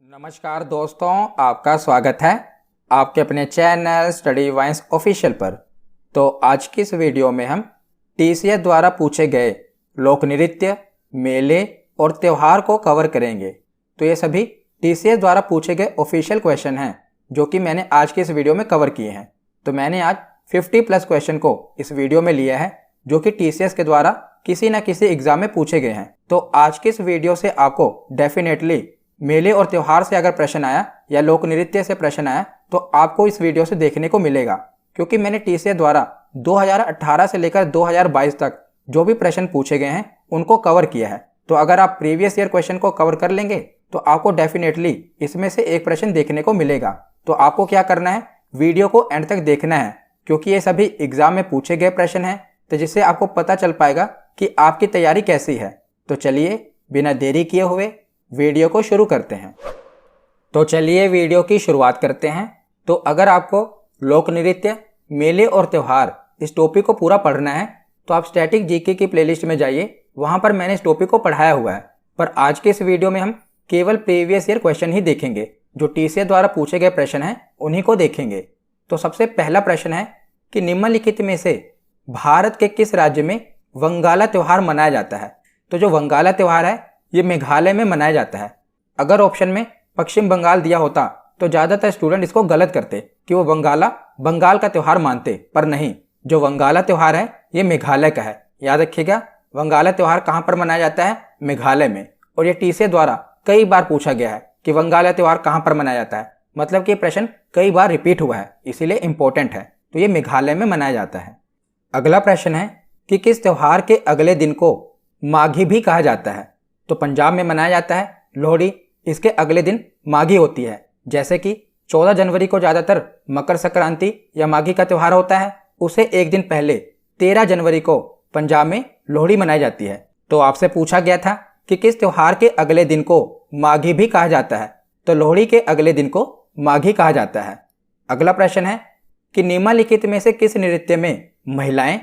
नमस्कार दोस्तों, आपका स्वागत है आपके अपने चैनल स्टडी वाइन्स ऑफिशियल पर। तो आज की इस वीडियो में हम टीसीएस द्वारा पूछे गए लोक नृत्य, मेले और त्यौहार को कवर करेंगे। तो ये सभी टीसीएस द्वारा पूछे गए ऑफिशियल क्वेश्चन हैं जो कि मैंने आज की इस वीडियो में कवर किए हैं। तो मैंने आज 50+ क्वेश्चन को इस वीडियो में लिया है जो कि टीसीएस के द्वारा किसी न किसी एग्जाम में पूछे गए हैं। तो आज की इस वीडियो से आपको डेफिनेटली मेले और त्यौहार से अगर प्रश्न आया या लोक नृत्य से प्रश्न आया तो आपको इस वीडियो से देखने को मिलेगा, क्योंकि मैंने टीसीएस द्वारा 2018 से लेकर 2022 तक जो भी प्रश्न पूछे गए हैं उनको कवर किया है। तो अगर आप प्रीवियस ईयर क्वेश्चन को कवर कर लेंगे तो आपको डेफिनेटली इसमें से एक प्रश्न देखने को मिलेगा। तो आपको क्या करना है, वीडियो को एंड तक देखना है, क्योंकि ये सभी एग्जाम में पूछे गए प्रश्न हैं, तो जिससे आपको पता चल पाएगा कि आपकी तैयारी कैसी है। तो चलिए बिना देरी किए हुए वीडियो को शुरू करते हैं। तो चलिए वीडियो की शुरुआत करते हैं। तो अगर आपको लोक नृत्य, मेले और त्यौहार इस टॉपिक को पूरा पढ़ना है तो आप स्टैटिक जीके की प्लेलिस्ट में जाइए, वहां पर मैंने इस टॉपिक को पढ़ाया हुआ है। पर आज के इस वीडियो में हम केवल प्रीवियस ईयर क्वेश्चन ही देखेंगे, जो टीसीएस द्वारा पूछे गए प्रश्न हैं उन्हीं को देखेंगे। तो सबसे पहला प्रश्न है कि निम्नलिखित में से भारत के किस राज्य में वंगाला त्यौहार मनाया जाता है। तो जो वंगाला त्यौहार है ये मेघालय में मनाया जाता है। अगर ऑप्शन में पश्चिम बंगाल दिया होता तो ज़्यादातर स्टूडेंट इसको गलत करते कि वो बंगाल का त्यौहार मानते, पर नहीं, जो वंगाला त्यौहार है ये मेघालय का है। याद रखिएगा, वंगाला त्यौहार कहाँ पर मनाया जाता है? मेघालय में। और ये टीसीएस द्वारा कई बार पूछा गया है कि वंगाला त्यौहार कहाँ पर मनाया जाता है, मतलब कि प्रश्न कई बार रिपीट हुआ है, इसीलिए इंपॉर्टेंट है। तो ये मेघालय में मनाया जाता है। अगला प्रश्न है कि किस त्यौहार के अगले दिन को माघी भी कहा जाता है। तो पंजाब में मनाया जाता है लोहड़ी, इसके अगले दिन माघी होती है। जैसे कि 14 जनवरी को ज़्यादातर मकर संक्रांति या माघी का त्यौहार होता है, उसे एक दिन पहले 13 जनवरी को पंजाब में लोहड़ी मनाई जाती है। तो आपसे पूछा गया था कि किस त्यौहार के अगले दिन को माघी भी कहा जाता है, तो लोहड़ी के अगले दिन को माघी कहा जाता है। अगला प्रश्न है कि निम्नलिखित में से किस नृत्य में महिलाएं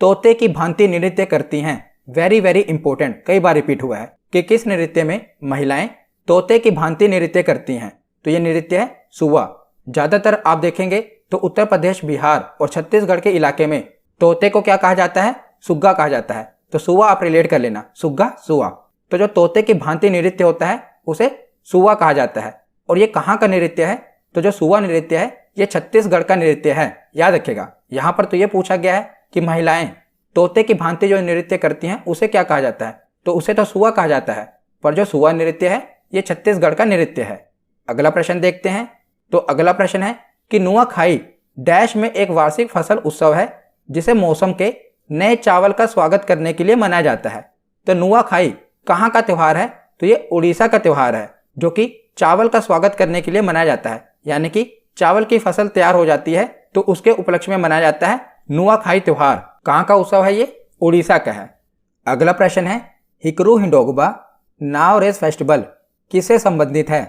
तोते की भांति नृत्य करती हैं। वेरी वेरी इंपॉर्टेंट, कई बार रिपीट हुआ है कि किस नृत्य में महिलाएं तोते की भांति नृत्य करती हैं। तो ये नृत्य है सुवा। ज़्यादातर आप देखेंगे तो उत्तर प्रदेश, बिहार और छत्तीसगढ़ के इलाके में तोते को क्या कहा जाता है? सुग्गा कहा जाता है। तो सुवा आप रिलेट कर लेना, सुग्गा सुवा। तो जो तोते की भांति नृत्य होता है उसे सुवा कहा जाता है। और ये कहाँ का नृत्य है? तो जो सुवा नृत्य है ये छत्तीसगढ़ का नृत्य है। याद रखेगा, यहाँ पर तो ये पूछा गया है कि महिलाएं तोते की भांति जो नृत्य करती हैं उसे क्या कहा जाता है, तो उसे तो सुवा कहा जाता है। पर जो सुवा नृत्य है ये छत्तीसगढ़ का नृत्य है। अगला प्रश्न देखते हैं। तो अगला प्रश्न है कि नुआखाई डैश में एक वार्षिक फसल उत्सव है जिसे मौसम के नए चावल का स्वागत करने के लिए मनाया जाता है। तो नुआखाई कहाँ का त्यौहार है? तो ये उड़ीसा का त्यौहार है, जो कि चावल का स्वागत करने के लिए मनाया जाता है। यानी कि चावल की फसल तैयार हो जाती है तो उसके उपलक्ष्य में मनाया जाता है नुआखाई त्यौहार। कहाँ का उत्सव है? ये उड़ीसा का है। अगला प्रश्न है हिकरू हिंडोगबा नाव रेस फेस्टिवल किससे संबंधित है।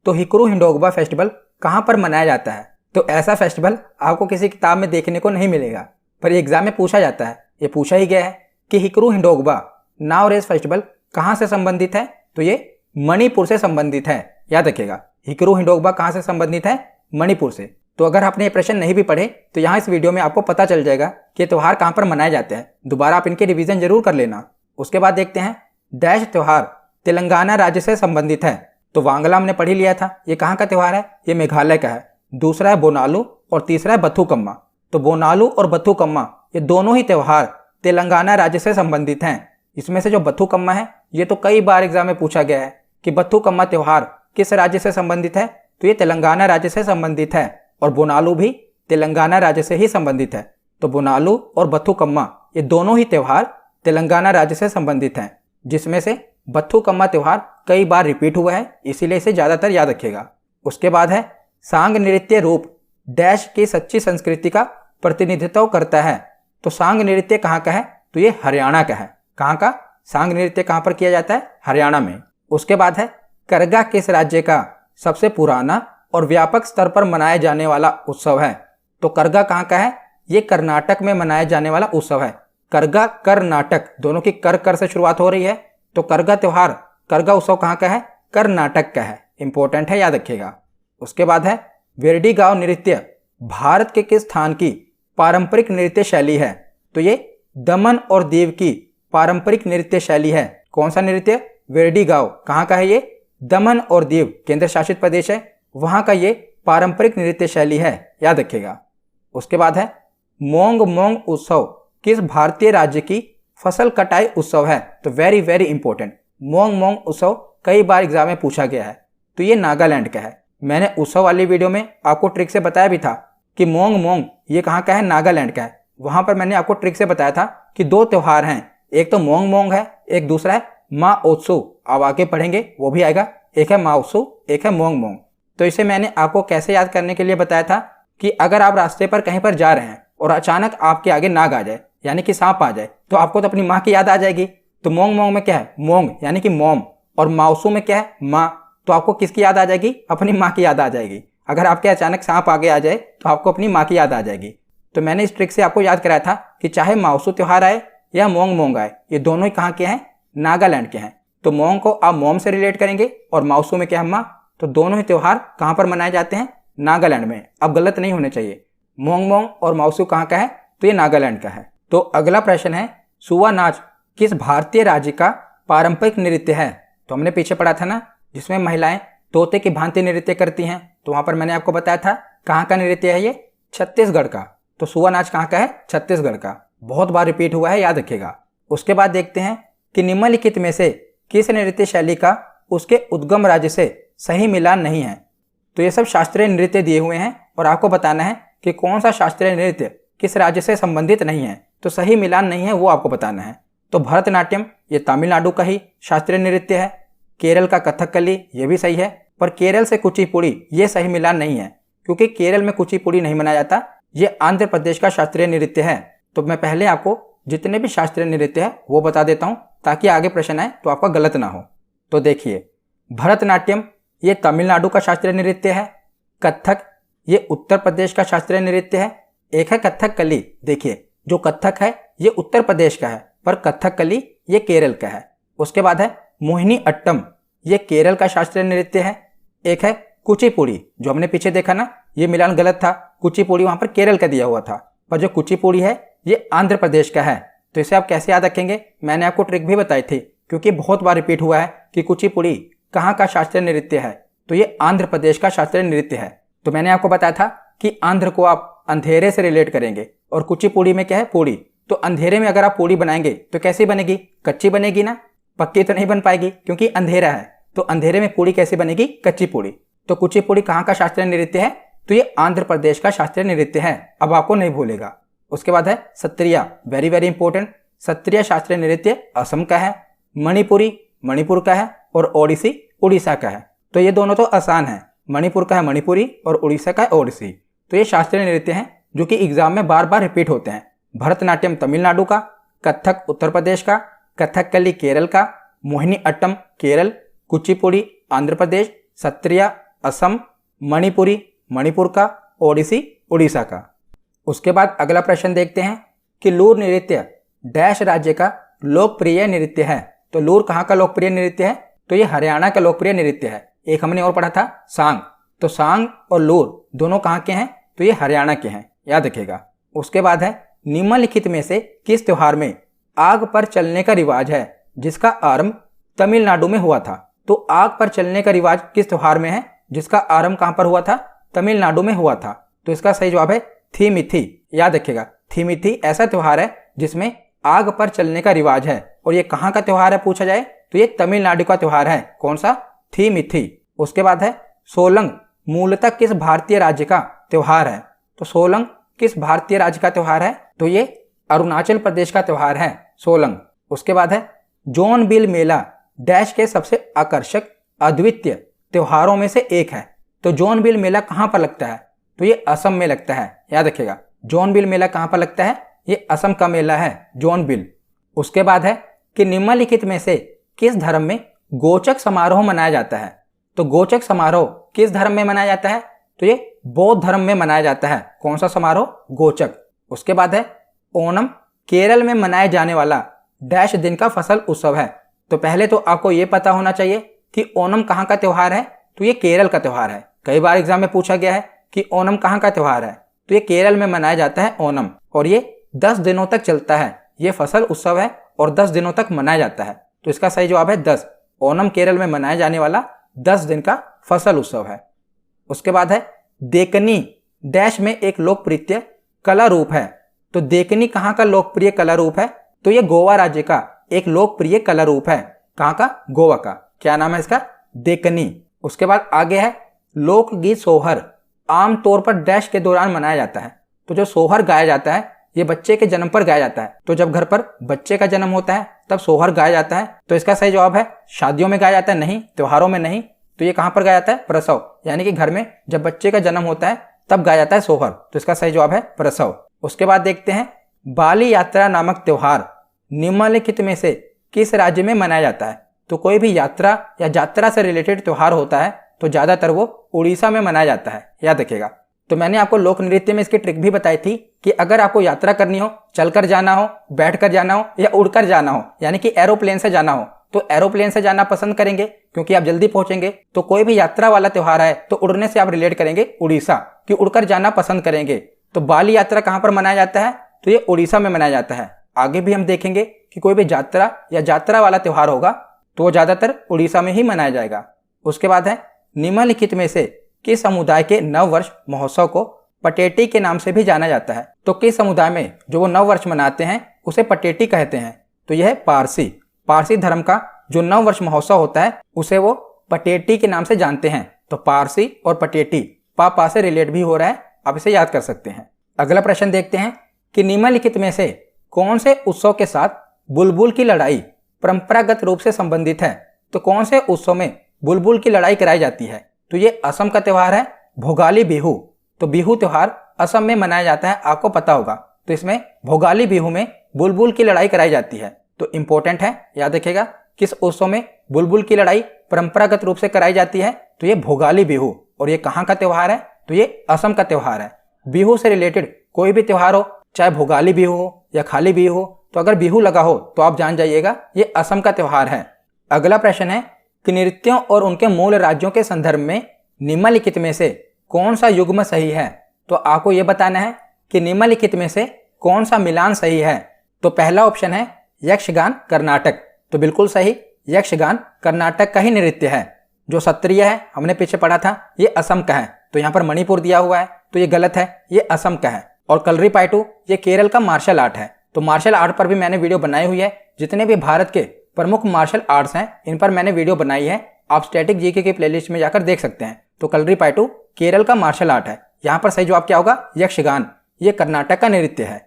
तो हिकरू हिंडोगबा फेस्टिवल कहाँ पर मनाया जाता है? तो ऐसा फेस्टिवल आपको किसी किताब में देखने को नहीं मिलेगा, पर एग्जाम में पूछा जाता है। ये पूछा ही गया है कि हिकरू हिंडोगबा नाव रेस फेस्टिवल कहाँ से संबंधित है। तो ये मणिपुर से संबंधित है। याद रखिएगा, हिकरू हिंडोगबा कहाँ से संबंधित है? मणिपुर से। तो अगर आपने ये प्रश्न नहीं भी पढ़े तो यहाँ इस वीडियो में आपको पता चल जाएगा कि त्यौहार कहाँ पर मनाए जाते हैं। दोबारा आप इनके रिवीजन जरूर कर लेना। उसके बाद देखते हैं डैश त्यौहार तेलंगाना राज्य से संबंधित है। तो वांगला हमने पढ़ ही लिया था, ये कहाँ का त्यौहार है? ये मेघालय का है। दूसरा है बोनालू और तीसरा है बथुकम्मा। तो बोनालू और बथुकम्मा ये दोनों ही त्यौहार तेलंगाना राज्य से संबंधित हैं। इसमें से जो बथुकम्मा है ये तो कई बार एग्जाम में पूछा गया है कि बथुकम्मा त्यौहार किस राज्य से संबंधित है। तो ये तेलंगाना राज्य से संबंधित है। और बोनालू भी तेलंगाना राज्य से ही संबंधित है। तो बोनालू और बथुकम्मा ये दोनों ही त्यौहार तेलंगाना राज्य से संबंधित हैं, जिसमें से बथुकम्मा त्यौहार कई बार रिपीट हुआ है, इसीलिए इसे ज़्यादातर याद रखिएगा। उसके बाद है सांग नृत्य रूप डैश की सच्ची संस्कृति का प्रतिनिधित्व करता है। तो सांग नृत्य कहाँ का है? तो ये हरियाणा का है। कहाँ का? सांग नृत्य कहाँ पर किया जाता है? हरियाणा में। उसके बाद है करगा किस राज्य का सबसे पुराना और व्यापक स्तर पर मनाया जाने वाला उत्सव है। तो करगा कहाँ का है? ये कर्नाटक में मनाया जाने वाला उत्सव है। करगा कर्नाटक, दोनों की कर से शुरुआत हो रही है। तो करगा त्यौहार, करगा उत्सव कहाँ का है? कर्नाटक का है। इंपॉर्टेंट है, याद रखिएगा। उसके बाद है वेरडी-गांव नृत्य भारत के किस स्थान की पारंपरिक नृत्य शैली है? तो ये दमन और दीव की पारंपरिक नृत्य शैली है। कौन सा नृत्य? वेरडी-गांव। कहाँ का है ये? दमन और दीव केंद्र शासित प्रदेश है, वहां का ये पारंपरिक नृत्य शैली है, याद रखिएगा। उसके बाद है मोंग मोंग उत्सव किस भारतीय राज्य की फसल कटाई उत्सव है? तो वेरी वेरी इंपॉर्टेंट, मोंग मोंग उत्सव कई बार एग्जाम में पूछा गया है, तो ये नागालैंड का है। मैंने उत्सव वाली वीडियो में आपको ट्रिक से बताया भी था कि मोंग मोंग ये कहाँ का है? नागालैंड का है। वहां पर मैंने आपको ट्रिक से बताया था कि दो त्यौहार हैं, एक तो मोंग मोंग है, एक दूसरा है मा ओत्सु। अब आगे पढ़ेंगे वो भी आएगा, एक है मा ओत्सु, एक है मोंग मोंग। तो इसे मैंने आपको कैसे याद करने के लिए बताया था कि अगर आप रास्ते पर कहीं पर जा रहे हैं और अचानक आपके आगे नाग आ जाए, यानी कि सांप आ जाए, तो आपको तो अपनी माँ की याद आ जाएगी। तो मोंग मोंग में क्या है? मोंग यानी कि मोम, और माउसू में क्या है? माँ। तो आपको किसकी याद आ जाएगी? अपनी माँ की याद आ जाएगी। अगर आपके अचानक सांप आगे आ जाए तो आपको अपनी माँ की याद आ जाएगी। तो मैंने इस ट्रिक से आपको याद कराया था कि चाहे माउसू त्योहार आए या मोंग मोंग आए, ये दोनों ही कहाँ के हैं? नागालैंड के हैं। तो मोंग को आप मोम से रिलेट करेंगे और माउसू में क्या है? माँ। तो दोनों ही त्योहार कहाँ पर मनाए जाते हैं? नागालैंड में। अब गलत नहीं होने चाहिए, मोंग मोंग और माउसू कहाँ का है? तो ये नागालैंड का है। तो अगला प्रश्न है सुआ नाच किस भारतीय राज्य का पारंपरिक नृत्य है? तो हमने पीछे पढ़ा था ना, जिसमें महिलाएं तोते की भांति नृत्य करती हैं, तो वहां पर मैंने आपको बताया था कहाँ का नृत्य है ये? छत्तीसगढ़ का। तो सुआ नाच कहाँ का है? छत्तीसगढ़ का। बहुत बार रिपीट हुआ है, याद रखिएगा। उसके बाद देखते हैं कि निम्नलिखित में से किस नृत्य शैली का उसके उद्गम राज्य से सही मिलान नहीं है? तो ये सब शास्त्रीय नृत्य दिए हुए हैं और आपको बताना है कि कौन सा शास्त्रीय नृत्य किस राज्य से संबंधित नहीं है, तो सही मिलान नहीं है वो आपको बताना है। तो भरतनाट्यम ये तमिलनाडु का ही शास्त्रीय नृत्य है, केरल का कथकली ये भी सही है, पर केरल से कुचिपुड़ी ये सही मिलान नहीं है, क्योंकि केरल में कुचिपुड़ी नहीं मनाया जाता, ये आंध्र प्रदेश का शास्त्रीय नृत्य है। तो मैं पहले आपको जितने भी शास्त्रीय नृत्य है वो बता देता हूँ ताकि आगे प्रश्न आए तो आपका गलत ना हो। तो देखिए, भरतनाट्यम ये तमिलनाडु का शास्त्रीय नृत्य है, कथक ये उत्तर प्रदेश का शास्त्रीय नृत्य है, एक है कथकली। देखिए, जो कथक है ये उत्तर प्रदेश का है, पर कथकली ये केरल का है। उसके बाद है मोहिनी अट्टम ये केरल का शास्त्रीय नृत्य है, एक है कुचिपुड़ी, जो हमने पीछे देखा ना ये मिलान गलत था, कुचिपुड़ी वहां पर केरल का दिया हुआ था, पर जो कुचिपुड़ी है ये आंध्र प्रदेश का है। तो इसे आप कैसे याद रखेंगे? मैंने आपको ट्रिक भी बताई थी, क्योंकि बहुत बार रिपीट हुआ है कि कुचिपुड़ी कहाँ का शास्त्रीय नृत्य है, तो ये आंध्र प्रदेश का शास्त्रीय नृत्य है। तो मैंने आपको बताया था कि आंध्र को आप अंधेरे से रिलेट करेंगे और कुचिपुड़ी में क्या है? पूड़ी। तो अंधेरे में अगर आप पूड़ी बनाएंगे तो कैसी बनेगी? कच्ची बनेगी ना, पक्की तो नहीं बन पाएगी क्योंकि अंधेरा है। तो अंधेरे में पूड़ी कैसी बनेगी? कच्ची पूड़ी। तो कुचिपुड़ी कहाँ का शास्त्रीय नृत्य है? तो ये आंध्र प्रदेश का शास्त्रीय नृत्य है, अब आपको नहीं भूलेगा। उसके बाद है Sattriya, very very important. Sattriya शास्त्रीय नृत्य असम का है, मणिपुरी मणिपुर का है और ओडिसी उड़ीसा का है। तो ये दोनों तो आसान है, मणिपुर का है मणिपुरी और उड़ीसा का है ओडिसी। तो ये शास्त्रीय नृत्य हैं जो कि एग्जाम में बार बार रिपीट होते हैं। भरतनाट्यम तमिलनाडु का, कथक उत्तर प्रदेश का, कथकली केरल का, मोहिनी अट्टम केरल, कुचिपुड़ी आंध्र प्रदेश, सत्रिया असम, मणिपुरी मणिपुर का, ओडिसी उड़ीसा का। उसके बाद अगला प्रश्न देखते हैं कि लूर नृत्य डैश राज्य का लोकप्रिय नृत्य है। तो लूर कहाँ का लोकप्रिय नृत्य है? तो ये हरियाणा का लोकप्रिय नृत्य है। एक हमने और पढ़ा था सांग, तो सांग और लूर दोनों कहाँ के हैं? तो ये हरियाणा के हैं, याद रखिएगा। उसके बाद है निम्नलिखित में से किस त्योहार में आग पर चलने का रिवाज है जिसका आरंभ तमिलनाडु में हुआ था? तो आग पर चलने का रिवाज किस त्योहार में है जिसका आरंभ कहां पर हुआ था? तमिलनाडु में हुआ था। तो इसका सही जवाब है थीमिथि, याद रखिएगा। थीमिथि ऐसा त्योहार है जिसमें आग पर चलने का रिवाज है, और ये कहां का त्योहार है पूछा जाए तो ये तमिलनाडु का त्योहार है। कौन सा? थीमिथि। उसके बाद है सोलंग मूलतः किस भारतीय राज्य का त्योहार है? तो सोलंग किस भारतीय राज्य का त्योहार है? तो ये अरुणाचल प्रदेश का त्योहार है सोलंग। उसके बाद है जोनबिल मेला डैश के सबसे आकर्षक अद्वितीय त्योहारों में से एक है। तो जोनबिल मेला कहां पर लगता है? तो ये असम में लगता है, याद रखिएगा। जोनबिल मेला कहां पर लगता है? ये असम का मेला है जोनबिल। उसके बाद है कि निम्नलिखित में से किस धर्म में गोचक समारोह मनाया जाता है? तो गोचक समारोह किस धर्म में मनाया जाता है? तो ये बौद्ध धर्म में मनाया जाता है। कौन सा समारोह? गोचक। उसके बाद है ओणम केरल में मनाया जाने वाला डैश दिन का फसल उत्सव है। तो पहले तो आपको यह पता होना चाहिए कि ओणम कहाँ का त्योहार है। तो ये केरल का त्यौहार है। कई बार एग्जाम में पूछा गया है कि ओणम कहाँ का त्यौहार है, तो ये केरल में मनाया जाता है ओणम, और ये 10 दिनों तक चलता है। ये फसल उत्सव है और 10 दिनों तक मनाया जाता है। तो इसका सही जवाब है 10। ओणम केरल में मनाया जाने वाला 10 दिन का फसल उत्सव है। उसके बाद है देखनी डैश में एक लोकप्रिय कला रूप है। तो देखनी कहाँ का लोकप्रिय कला रूप है, तो ये गोवा राज्य का एक लोकप्रिय कला रूप है। कहाँ का? गोवा का। क्या नाम है इसका? देखनी। उसके बाद आगे है लोकगीत सोहर आमतौर पर डैश के दौरान मनाया जाता है। तो जो सोहर गाया जाता है ये बच्चे के जन्म पर गाया जाता है। तो जब घर पर बच्चे का जन्म होता है तब सोहर गाया जाता है। तो इसका सही जवाब है शादियों में गाया जाता है, नहीं, त्योहारों में नहीं। तो ये कहां पर गाया जाता है? प्रसव, यानी कि घर में जब बच्चे का जन्म होता है तब गाया जाता है सोहर। तो इसका सही जवाब है प्रसव। उसके बाद देखते हैं बाली यात्रा नामक त्योहार निम्नलिखित में से किस राज्य में मनाया जाता है। तो कोई भी यात्रा या यात्रा से रिलेटेड त्योहार होता है तो ज्यादातर वो उड़ीसा में मनाया जाता है, याद रखिएगा। तो मैंने आपको लोक नृत्य में इसकी ट्रिक भी बताई थी कि अगर आपको यात्रा करनी हो, चलकर जाना हो, बैठकर जाना हो या उड़कर जाना हो, यानी कि एरोप्लेन से जाना हो, तो एरोप्लेन से जाना पसंद करेंगे क्योंकि आप जल्दी पहुंचेंगे। तो कोई भी यात्रा वाला त्योहार है तो उड़ने से आप रिलेट करेंगे उड़ीसा, कि उड़कर जाना पसंद करेंगे। तो बाली यात्रा कहां पर मनाया जाता है? तो ये उड़ीसा में मनाया जाता है। आगे भी हम देखेंगे कि कोई भी यात्रा या यात्रा वाला त्योहार होगा तो वो ज्यादातर उड़ीसा में ही मनाया जाएगा। उसके बाद है निम्नलिखित में से किस समुदाय के नव वर्ष महोत्सव को पटेटी के नाम से भी जाना जाता है। तो किस समुदाय में जो वो नव वर्ष मनाते हैं उसे पटेटी कहते हैं? तो यह है पारसी धर्म का जो नव वर्ष महोत्सव होता है उसे वो पटेटी के नाम से जानते हैं। तो पारसी और पटेटी पा से रिलेट भी हो रहा है, आप इसे याद कर सकते हैं। अगला प्रश्न देखते हैं कि निम्नलिखित में से कौन से उत्सव के साथ बुलबुल की लड़ाई परंपरागत रूप से संबंधित है। तो कौन से उत्सव में बुलबुल की लड़ाई कराई जाती है? तो ये असम का त्यौहार है भोगाली बिहू। तो बिहू त्योहार असम में मनाया जाता है, आपको पता होगा। तो इसमें भोगाली बिहू में बुलबुल की लड़ाई कराई जाती है। तो इंपॉर्टेंट है, याद रखिएगा, किस उत्सव में बुलबुल की लड़ाई परंपरागत रूप से कराई जाती है? तो ये भोगाली बिहू। और ये कहाँ का त्यौहार है? तो ये असम का त्यौहार है। बिहू से रिलेटेड कोई भी त्यौहार हो, चाहे भोगाली बिहू हो या खाली बिहू हो, तो अगर बिहू लगा हो तो आप जान जाइएगा ये असम का त्यौहार है। अगला प्रश्न है कि नृत्यों और उनके मूल राज्यों के संदर्भ में निम्नलिखित में से कौन सा युग्म सही है। तो आपको यह बताना है कि निम्नलिखित में से कौन सा मिलान सही है। तो पहला ऑप्शन है यक्षगान कर्नाटक। तो बिल्कुल सही, यक्षगान कर्नाटक का ही नृत्य है। जो सत्रिय है, हमने पीछे पढ़ा था, ये असम का है। तो यहाँ पर मणिपुर दिया हुआ है तो ये गलत है, ये असम का है। और कलरीपायटू ये केरल का मार्शल आर्ट है। तो मार्शल आर्ट पर भी मैंने वीडियो बनाई हुई है। जितने भी भारत के प्रमुख मार्शल आर्ट्स हैं इन पर मैंने वीडियो बनाई है, आप स्टैटिक जीके की प्लेलिस्ट में जाकर देख सकते हैं। तो कलरीपायटू केरल का मार्शल आर्ट है। यहाँ पर सही जवाब क्या होगा? यक्षगान, ये कर्नाटक का नृत्य है।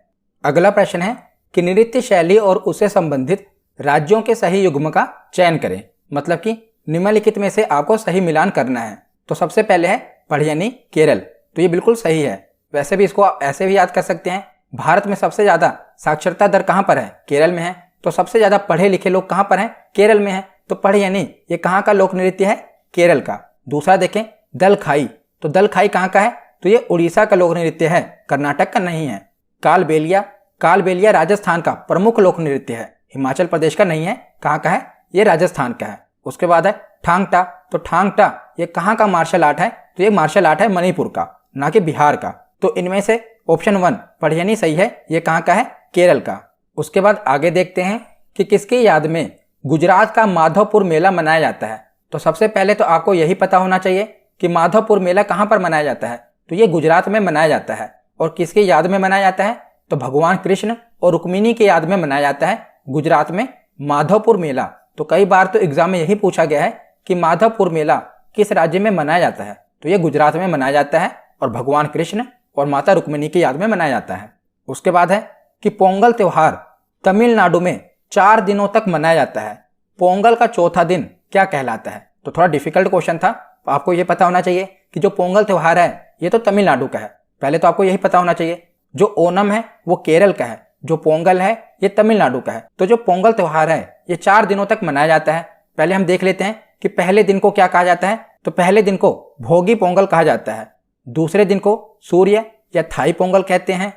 अगला प्रश्न है कि नृत्य शैली और उससे संबंधित राज्यों के सही युग्म का चयन करें। मतलब कि निम्नलिखित में से आपको सही मिलान करना है। तो सबसे पहले है पढ़ियनी केरल। तो ये बिल्कुल सही है। वैसे भी इसको आप ऐसे भी याद कर सकते हैं, भारत में सबसे ज्यादा साक्षरता दर कहाँ पर है? केरल में है। तो सबसे ज्यादा पढ़े लिखे लोग कहाँ पर हैं? केरल में है। तो पढ़ियनी ये कहाँ का लोक नृत्य है? केरल का। दूसरा देखें दल खाई। तो दल खाई कहाँ का है? तो ये उड़ीसा का लोक नृत्य है, कर्नाटक का नहीं है। कालबेलिया राजस्थान का प्रमुख लोक नृत्य है, हिमाचल प्रदेश का नहीं है। कहाँ का है? ये राजस्थान का है। उसके बाद है ठांगटा। तो ठांगटा ये कहाँ का मार्शल आर्ट है? तो ये मार्शल आर्ट है मणिपुर का, ना कि बिहार का। तो इनमें से ऑप्शन 1 पढ़ियनी सही है, ये कहाँ का है? केरल का। उसके बाद आगे देखते हैं कि किसकी याद में गुजरात का माधवपुर मेला मनाया जाता है। तो सबसे पहले तो आपको यही पता होना चाहिए कि माधवपुर मेला कहाँ पर मनाया जाता है। तो ये गुजरात में मनाया जाता है। और किसकी याद में मनाया जाता है? तो भगवान कृष्ण और रुक्मिणी की याद में मनाया जाता है गुजरात में माधवपुर मेला। तो कई बार तो एग्जाम में यही पूछा गया है कि माधवपुर मेला किस राज्य में मनाया जाता है। तो ये गुजरात में मनाया जाता है और भगवान कृष्ण और माता रुक्मिणी की याद में मनाया जाता है। उसके बाद है कि पोंगल त्योहार तमिलनाडु में 4 दिनों तक मनाया जाता है। पोंगल का चौथा दिन क्या कहलाता है? तो थोड़ा डिफिकल्ट क्वेश्चन था, आपको ये पता होना चाहिए कि जो पोंगल त्योहार है ये तो तमिलनाडु का है। पहले तो आपको यही पता होना चाहिए। जो ओनम है वो केरल का है, जो पोंगल है ये तमिलनाडु का है। तो जो पोंगल त्योहार है ये 4 दिनों तक मनाया जाता है। पहले हम देख लेते हैं कि पहले दिन को क्या कहा जाता है। तो पहले दिन को भोगी पोंगल कहा जाता है। दूसरे दिन को सूर्य या थाई पोंगल कहते हैं।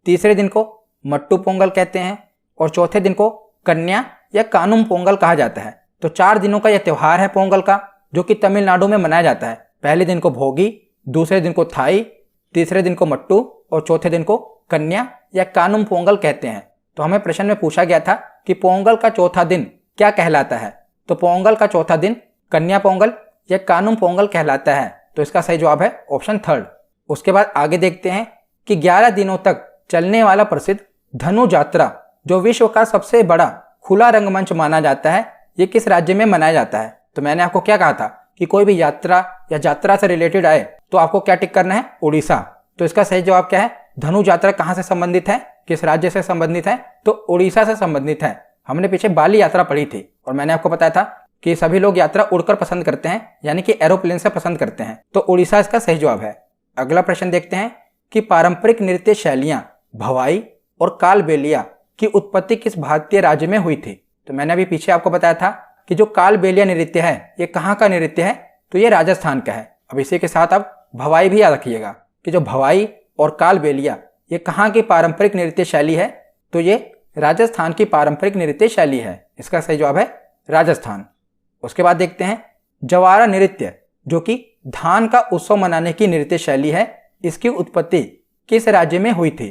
तीसरे दिन को मट्टू पोंगल कहते हैं। और चौथे दिन को कन्या या कानुम पोंगल कहा जाता है। तो 4 दिनों का यह त्योहार है पोंगल का, जो कि तमिलनाडु में मनाया जाता है। पहले दिन को भोगी, दूसरे दिन को थाई, तीसरे दिन को मट्टू और चौथे दिन को कन्या या कानुम पोंगल कहते हैं। तो हमें प्रश्न में पूछा गया था कि पोंगल का चौथा दिन क्या कहलाता है। तो पोंगल का चौथा दिन कन्या पोंगल या कानुम पोंगल कहलाता है। तो इसका सही जवाब है ऑप्शन थर्ड। उसके बाद आगे देखते हैं कि 11 दिनों तक चलने वाला प्रसिद्ध धनु यात्रा, जो विश्व का सबसे बड़ा खुला रंगमंच माना जाता है, ये किस राज्य में मनाया जाता है। तो मैंने आपको क्या कहा था कि कोई भी यात्रा या यात्रा से रिलेटेड आए तो आपको क्या टिक करना है, उड़ीसा। तो इसका सही जवाब क्या है, धनु यात्रा कहां से संबंधित है, किस राज्य से संबंधित है, तो उड़ीसा से संबंधित है। हमने पीछे बाली यात्रा पढ़ी थी और मैंने आपको बताया था कि सभी लोग यात्रा उड़कर पसंद करते हैं, यानी कि एरोप्लेन से पसंद करते हैं। तो उड़ीसा इसका सही जवाब है। अगला प्रश्न देखते हैं कि पारंपरिक नृत्य शैलियां भवाई और कालबेलिया की उत्पत्ति किस भारतीय राज्य में हुई थी। तो मैंने अभी पीछे आपको बताया था कि जो कालबेलिया नृत्य है ये कहाँ का नृत्य है, तो ये राजस्थान का है। अब इसी के साथ आप भवाई भी याद रखिएगा कि जो भवाई और कालबेलिया ये कहाँ की पारंपरिक नृत्य शैली है, तो ये राजस्थान की पारंपरिक नृत्य शैली है। इसका सही जवाब है राजस्थान। उसके बाद देखते हैं जवारा नृत्य, जो कि धान का उत्सव मनाने की नृत्य शैली है, इसकी उत्पत्ति किस राज्य में हुई थी।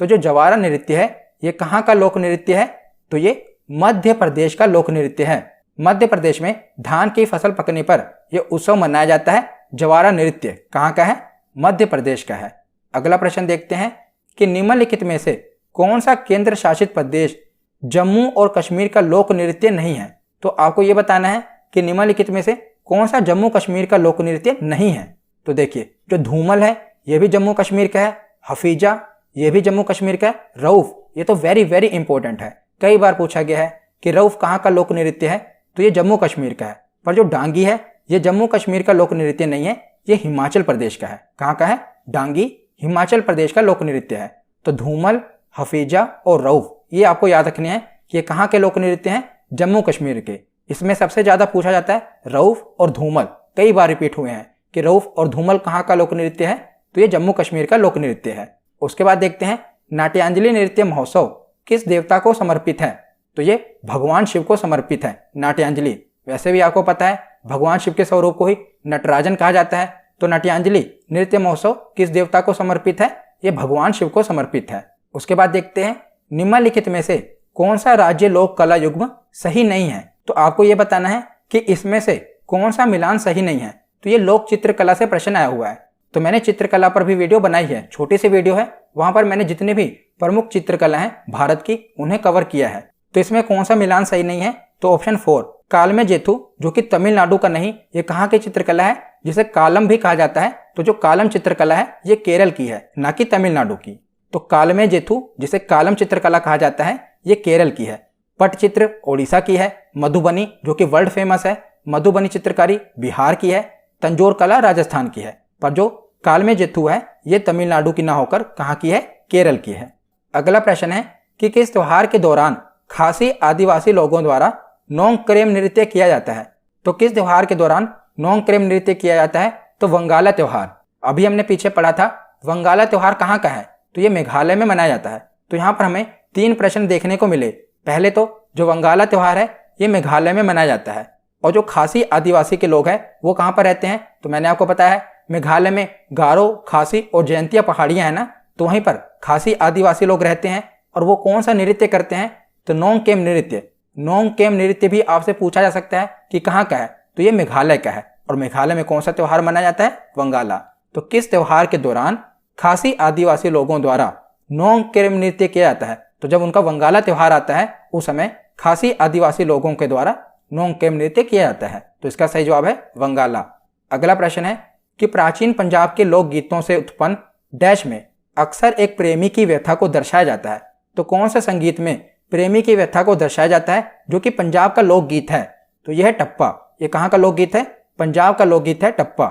तो जो जवारा नृत्य है ये कहाँ का लोक नृत्य है, तो ये मध्य प्रदेश का लोक नृत्य है। मध्य प्रदेश में धान की फसल पकने पर यह उत्सव मनाया जाता है। जवारा नृत्य कहाँ का है, मध्य प्रदेश का है। अगला प्रश्न देखते हैं कि निम्नलिखित में से कौन सा केंद्र शासित प्रदेश जम्मू और कश्मीर का लोक नृत्य नहीं है। तो आपको यह बताना है कि निम्नलिखित में से कौन सा जम्मू कश्मीर का लोक नृत्य नहीं है। तो देखिए जो धूमल है यह भी जम्मू कश्मीर का है, हफीजा ये भी जम्मू कश्मीर का है, रऊफ ये तो वेरी वेरी इंपॉर्टेंट है, कई बार पूछा गया है कि रऊफ कहाँ का लोक नृत्य है, तो ये जम्मू कश्मीर का है। पर जो डांगी है ये जम्मू कश्मीर का लोक नृत्य नहीं है, ये हिमाचल प्रदेश का है। कहाँ का है, डांगी हिमाचल प्रदेश का लोक नृत्य है। तो धूमल, हफीजा और रऊफ ये आपको याद रखने हैं कि ये कहाँ के लोक नृत्य हैं, जम्मू कश्मीर के। इसमें सबसे ज्यादा पूछा जाता है रऊफ और धूमल, कई बार रिपीट हुए हैं कि रऊफ और धूमल कहाँ का लोक नृत्य है, तो ये जम्मू कश्मीर का लोक नृत्य है। उसके बाद देखते हैं नाट्यांजलि नृत्य महोत्सव किस देवता को समर्पित है। तो ये भगवान शिव को समर्पित है नाट्यांजलि। वैसे भी आपको पता है भगवान शिव के स्वरूप को ही नटराजन कहा जाता है। तो नाट्यांजलि नृत्य महोत्सव किस देवता को समर्पित है, ये भगवान शिव को समर्पित है। उसके बाद देखते हैं निम्नलिखित में से कौन सा राज्य लोक कला युग्म सही नहीं है। तो आपको यह बताना है कि इसमें से कौन सा मिलान सही नहीं है। तो ये लोक चित्रकला से प्रश्न आया हुआ है। तो मैंने चित्रकला पर भी वीडियो बनाई है, छोटी सी वीडियो है, वहां पर मैंने जितने भी प्रमुख चित्रकला हैं भारत की उन्हें कवर किया है। तो इसमें कौन सा मिलान सही नहीं है, तो ऑप्शन 4 कालमेजेथु, जो कि तमिलनाडु का नहीं, ये कहाँ की चित्रकला है, जिसे कालम भी कहा जाता है। तो जो कालम चित्रकला है ये केरल की है, ना कि तमिलनाडु की। तो कालमेजेथु जिसे कालम चित्रकला कहा जाता है ये केरल की है। पटचित्र ओडिशा की है। मधुबनी जो कि वर्ल्ड फेमस है, मधुबनी चित्रकारी बिहार की है। तंजौर कला राजस्थान की है। पर जो कालमेजेथु है ये तमिलनाडु की ना होकर कहाँ की है, केरल की है। अगला प्रश्न है कि किस त्योहार के दौरान खासी आदिवासी लोगों द्वारा नोंगक्रेम नृत्य किया जाता है। तो किस त्योहार के दौरान नोंगक्रेम नृत्य किया जाता है, तो वंगाला त्योहार। अभी हमने पीछे पढ़ा था वंगाला त्योहार कहाँ का है, तो ये मेघालय में मनाया जाता है। तो यहाँ पर हमें 3 प्रश्न देखने को मिले। पहले तो जो वंगाला त्योहार है ये मेघालय में मनाया जाता है, और जो खासी आदिवासी के लोग हैं वो कहाँ पर रहते हैं, तो मैंने आपको बताया है मेघालय में गारो, खासी और जयंतिया पहाड़ियां हैं ना, तो वहीं पर खासी आदिवासी लोग रहते हैं। और वो कौन सा नृत्य करते हैं, तो नोंगकेम नृत्य। नोंगकेम नृत्य भी आपसे पूछा जा सकता है कि कहाँ का है, तो ये मेघालय का है। और मेघालय में कौन सा त्योहार मनाया जाता है, वंगाला। तो किस त्योहार के दौरान खासी आदिवासी लोगों द्वारा नोंगकेम नृत्य किया जाता है, तो जब उनका वंगाला त्योहार आता है उस समय खासी आदिवासी लोगों के द्वारा नोंगकेम नृत्य किया जाता है। तो इसका सही जवाब है वंगाला। अगला प्रश्न है कि प्राचीन पंजाब के लोक गीतों से उत्पन्न डैश में अक्सर एक प्रेमी की व्यथा को दर्शाया जाता है। तो कौन सा संगीत में प्रेमी की व्यथा को दर्शाया जाता है जो कि पंजाब का लोकगीत है, तो यह है टप्पा। ये कहाँ का लोकगीत है, पंजाब का लोकगीत है टप्पा।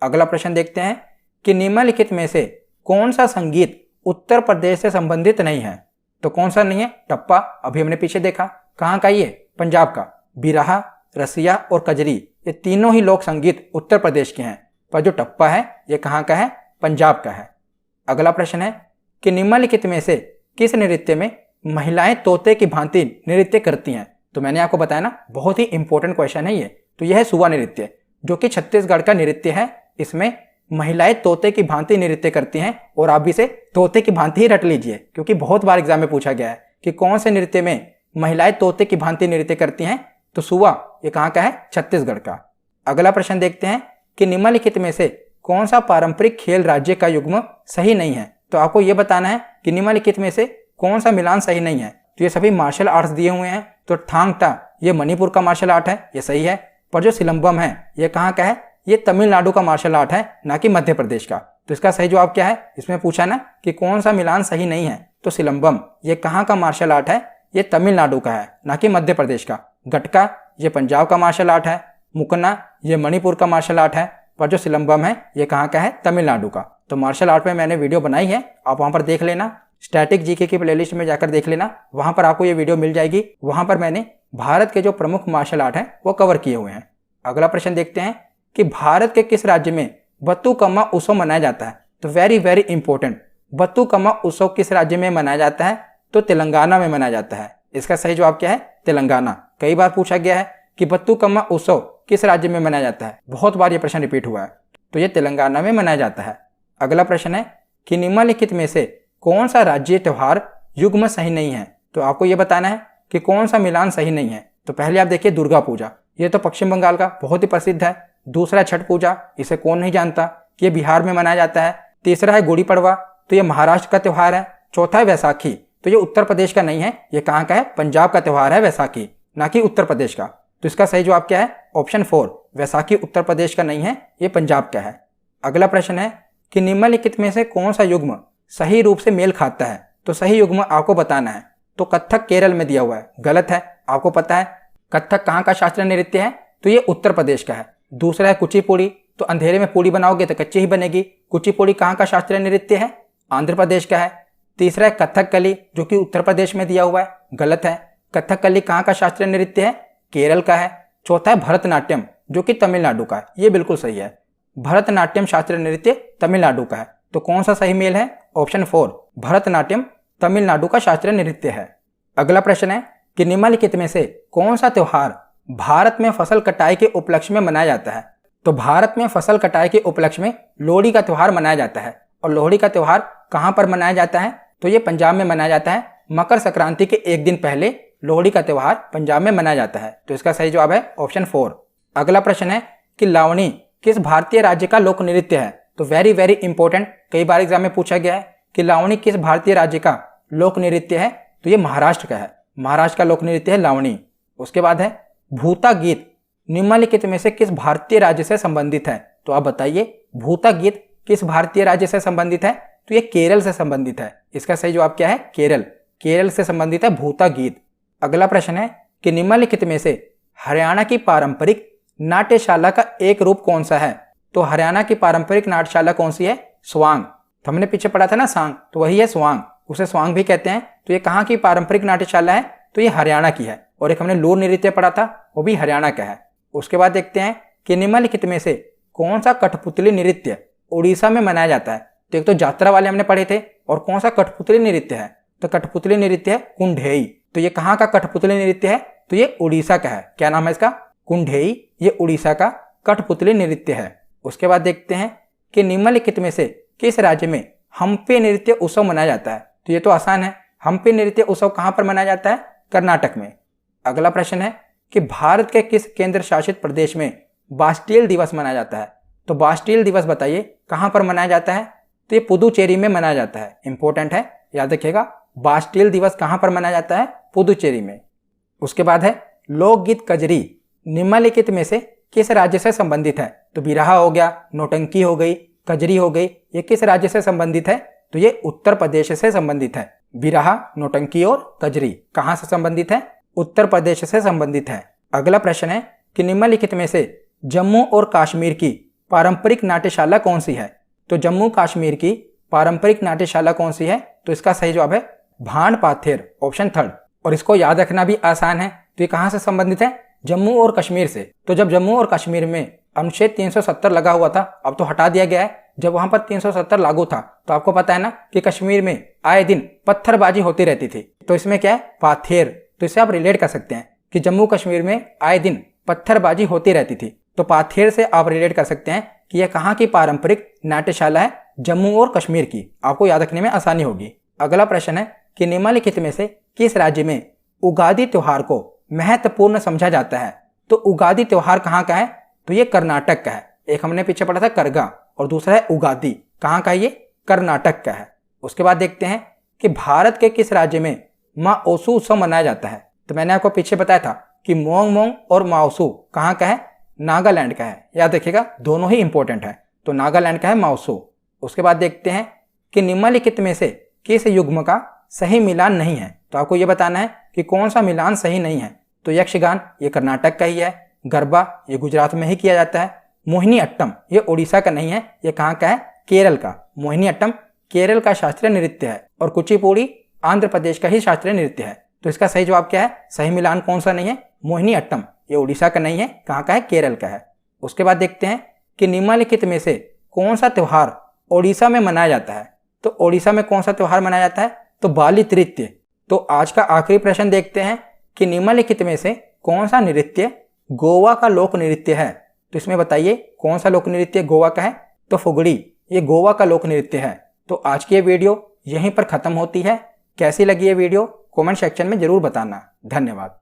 अगला प्रश्न देखते हैं कि निम्नलिखित में से कौन सा संगीत उत्तर प्रदेश से संबंधित नहीं है। तो कौन सा नहीं है, टप्पा। अभी हमने पीछे देखा कहाँ का, ये पंजाब का। बिरहा, रसिया और कजरी ये तीनों ही लोक संगीत उत्तर प्रदेश के हैं, पर जो टप्पा है ये कहाँ का है, पंजाब का है। अगला प्रश्न है कि निम्नलिखित में से किस नृत्य में महिलाएं तोते की भांति नृत्य करती हैं। तो मैंने आपको बताया ना, बहुत ही इंपॉर्टेंट क्वेश्चन है ये। तो यह है सुवा नृत्य। जो कि छत्तीसगढ़ का नृत्य है। इसमें महिलाएं तोते की भांति नृत्य करती हैं और आप भी इसे तोते की भांति ही रट लीजिए, क्योंकि बहुत बार एग्जाम में पूछा गया है कि कौन से नृत्य में महिलाएं तोते की भांति नृत्य करती हैं। तो सुआ ये कहाँ का है? छत्तीसगढ़ का। अगला प्रश्न देखते हैं कि निम्नलिखित में से कौन सा पारंपरिक खेल राज्य का युग्म सही नहीं है। तो आपको यह बताना है कि निम्नलिखित में से कौन सा मिलान सही नहीं है। तो ये सभी मार्शल आर्ट्स दिए हुए हैं। तो थांग ता ये मणिपुर का मार्शल आर्ट है, ये सही है। पर जो सिलंबम है ये कहाँ का है? ये तमिलनाडु का मार्शल आर्ट है, ना कि मध्य प्रदेश का। तो इसका सही जवाब क्या है? इसमें पूछा ना कि कौन सा मिलान सही नहीं है। तो सिलंबम ये कहाँ का मार्शल आर्ट है? ये तमिलनाडु का है, ना कि मध्य प्रदेश का। गटका ये पंजाब का मार्शल आर्ट है। मुकना ये मणिपुर का मार्शल आर्ट है। पर जो सिलंबम है ये कहाँ का है? तमिलनाडु का। तो मार्शल आर्ट में मैंने वीडियो बनाई है, आप वहां पर देख लेना। स्टैटिक जीके की प्लेलिस्ट में जाकर देख लेना, वहां पर आपको ये वीडियो मिल जाएगी। वहां पर मैंने भारत के जो प्रमुख मार्शल आर्ट हैं वो कवर किए हुए हैं। अगला प्रश्न देखते हैं कि भारत के किस राज्य में बतुकम्मा उत्सव मनाया जाता है। तो वेरी वेरी इंपॉर्टेंट, बतुकम्मा उत्सव किस राज्य में मनाया जाता है? तो तेलंगाना में मनाया जाता है। इसका सही जवाब क्या है? तेलंगाना। कई बार पूछा गया है कि बतुकम्मा उत्सव किस राज्य में मनाया जाता है, बहुत बार यह प्रश्न रिपीट हुआ है। तो यह तेलंगाना में मनाया जाता है। अगला प्रश्न है कि निम्नलिखित में से कौन सा राज्य त्योहार युग्म सही नहीं है। तो आपको यह बताना है कि कौन सा मिलान सही नहीं है। तो पहले आप देखिए दुर्गा पूजा, ये तो पश्चिम बंगाल का बहुत ही प्रसिद्ध है। दूसरा छठ पूजा, इसे कौन नहीं जानता कि ये बिहार में मनाया जाता है। तीसरा है गुड़ी पड़वा, तो ये महाराष्ट्र का त्यौहार है। चौथा है वैसाखी, तो ये उत्तर प्रदेश का नहीं है, ये कहाँ का है? पंजाब का त्यौहार है वैसाखी, ना कि उत्तर प्रदेश का। तो इसका सही जवाब क्या है? ऑप्शन 4, वैसाखी उत्तर प्रदेश का नहीं है, ये पंजाब का है। अगला प्रश्न है कि निम्नलिखित में से कौन सा युग्म सही रूप से मेल खाता है। तो सही युग्म आपको बताना है। तो कथक केरल में दिया हुआ है, गलत है। आपको पता है कथक कहाँ का शास्त्रीय नृत्य है? तो ये उत्तर प्रदेश का है। दूसरा है कुचिपुड़ी, तो अंधेरे में पूड़ी बनाओगे तो कच्ची ही बनेगी। कुचिपुड़ी कहाँ का शास्त्रीय नृत्य है? आंध्र प्रदेश का है। तीसरा है कथकली, जो कि उत्तर प्रदेश में दिया हुआ है, गलत है। कथकली कहाँ का शास्त्रीय नृत्य है? केरल का है। चौथा है भरतनाट्यम, जो कि तमिलनाडु का है, ये बिल्कुल सही है। भरतनाट्यम शास्त्रीय नृत्य तमिलनाडु का है। तो कौन सा सही मेल है? ऑप्शन 4, भरतनाट्यम तमिलनाडु का शास्त्रीय नृत्य है। अगला प्रश्न है कि निम्नलिखित में से कौन सा त्योहार भारत में फसल कटाई के उपलक्ष्य में मनाया जाता है। तो भारत में फसल कटाई के उपलक्ष्य में लोहड़ी का त्योहार मनाया जाता है। और लोहड़ी का त्योहार कहां पर मनाया जाता है? तो ये पंजाब में मनाया जाता है। मकर संक्रांति के एक दिन पहले लोहड़ी का त्योहार पंजाब में मनाया जाता है। तो इसका सही जवाब है ऑप्शन 4। अगला प्रश्न है कि लावणी किस भारतीय राज्य का लोक नृत्य है। तो वेरी वेरी इंपॉर्टेंट, कई बार एग्जाम में पूछा गया है कि लावणी किस भारतीय राज्य का लोक नृत्य है। तो ये महाराष्ट्र का है, महाराष्ट्र का लोक नृत्य है लावणी। उसके बाद है भूता गीत निम्नलिखित में से किस भारतीय राज्य से संबंधित है। तो आप बताइए भूता गीत किस भारतीय राज्य से संबंधित है। तो ये केरल से संबंधित है। इसका सही जवाब क्या है? केरल, केरल से संबंधित है भूता गीत। अगला प्रश्न है कि निम्नलिखित में से हरियाणा की पारंपरिक नाट्यशाला का एक रूप कौन सा है। तो हरियाणा की पारंपरिक नाट्यशाला कौन सी है? स्वांग। तो हमने पीछे पढ़ा था ना सांग, तो वही है स्वांग, उसे स्वांग भी कहते हैं। तो ये कहाँ की पारंपरिक नाट्यशाला है? तो ये हरियाणा की है। और एक हमने लोर नृत्य पढ़ा था, वो भी हरियाणा का है। उसके बाद देखते हैं कि निम्नलिखित में से कौन सा कठपुतली नृत्य उड़ीसा में मनाया जाता है। तो एक तो यात्रा वाले हमने पढ़े थे, और कौन सा कठपुतली नृत्य है? तो कठपुतली नृत्य है कुंढेई। तो ये कहाँ का कठपुतली नृत्य है? तो ये उड़ीसा का है। क्या नाम है इसका? कुंढेई। ये उड़ीसा का कठपुतली नृत्य है। उसके बाद देखते हैं कि निम्नलिखित में से किस राज्य में हम्पी नृत्य उत्सव मनाया जाता है। तो ये तो आसान है, हम्पी नृत्य उत्सव कहाँ पर मनाया जाता है? कर्नाटक में। अगला प्रश्न है कि भारत के किस केंद्र शासित प्रदेश में बास्टिल दिवस मनाया जाता है। तो बास्टिल दिवस बताइए कहाँ पर मनाया जाता है? तो ये पुदुचेरी में मनाया जाता है। इंपॉर्टेंट है, याद रखिएगा, बास्टिल दिवस कहाँ पर मनाया जाता है? पुदुचेरी में। उसके बाद है लोकगीत कजरी निम्नलिखित में से किस राज्य से संबंधित है। तो बिरहा हो गया, नौटंकी हो गई, कजरी हो गई, ये किस राज्य से संबंधित है? तो ये उत्तर प्रदेश से संबंधित है। बिरहा, नौटंकी और कजरी कहाँ से संबंधित है? उत्तर प्रदेश से संबंधित है। अगला प्रश्न है कि निम्नलिखित में से जम्मू और कश्मीर की पारंपरिक नाट्यशाला कौन सी है। तो जम्मू कश्मीर की पारंपरिक नाट्यशाला कौन सी है? तो इसका सही जवाब है भांड पाथेर, ऑप्शन 3। और इसको याद रखना भी आसान है। तो ये कहाँ से संबंधित है? जम्मू और कश्मीर से। तो जब जम्मू और कश्मीर में अनुच्छेद 370 लगा हुआ था, अब तो हटा दिया गया है, जब वहां पर 370 लागू था, तो आपको पता है ना कि कश्मीर में आए दिन पत्थरबाजी होती रहती थी। तो इसमें क्या है? पाथेर। तो इससे आप रिलेट कर सकते हैं कि जम्मू कश्मीर में आए दिन पत्थरबाजी होती रहती थी। तो पाथेर से आप रिलेट कर सकते हैं कि यह कहाँ की पारंपरिक नाट्यशाला है, जम्मू और कश्मीर की। आपको याद रखने में आसानी होगी। अगला प्रश्न है कि निम्नलिखित में से किस राज्य में उगादि त्योहार को महत्वपूर्ण समझा जाता है। तो उगादि त्योहार कहाँ का है, तो ये कर्नाटक का है। एक हमने पीछे पढ़ा था करगा और दूसरा है उगादि, कहाँ का ये, कर्नाटक का है। उसके बाद देखते हैं कि भारत के किस राज्य में माँ ओसू उत्सव मनाया जाता है। तो मैंने आपको पीछे बताया था कि मोंग मोंग और माओसू कहाँ का है, नागालैंड का है। याद रखिएगा, दोनों ही इंपॉर्टेंट है। तो नागालैंड का है माओसू। उसके बाद देखते हैं कि निम्नलिखित में से किस युग्म का सही मिलान नहीं है। तो आपको ये बताना है कि कौन सा मिलान सही नहीं है। तो यक्षगान ये कर्नाटक का ही है, गरबा ये गुजरात में ही किया जाता है, मोहिनी अट्टम ये उड़ीसा का नहीं है, ये कहाँ का है, केरल का। मोहिनी अट्टम केरल का शास्त्रीय नृत्य है और कुचिपुड़ी आंध्र प्रदेश का ही शास्त्रीय नृत्य है। तो इसका सही जवाब क्या है, सही मिलान कौन सा नहीं है, मोहिनी अट्टम ये उड़ीसा का नहीं है, कहाँ का है, केरल का है। उसके बाद देखते हैं कि निम्नलिखित में से कौन सा त्यौहार ओडिशा में मनाया जाता है। तो ओडिशा में कौन सा त्यौहार मनाया जाता है, तो बाली नृत्य। तो आज का आखिरी प्रश्न देखते हैं कि निम्नलिखित में से कौन सा नृत्य गोवा का लोक नृत्य है। तो इसमें बताइए कौन सा लोक नृत्य गोवा का है, तो फुगड़ी ये गोवा का लोक नृत्य है। तो आज की ये वीडियो यहीं पर खत्म होती है। कैसी लगी ये वीडियो कमेंट सेक्शन में जरूर बताना। धन्यवाद।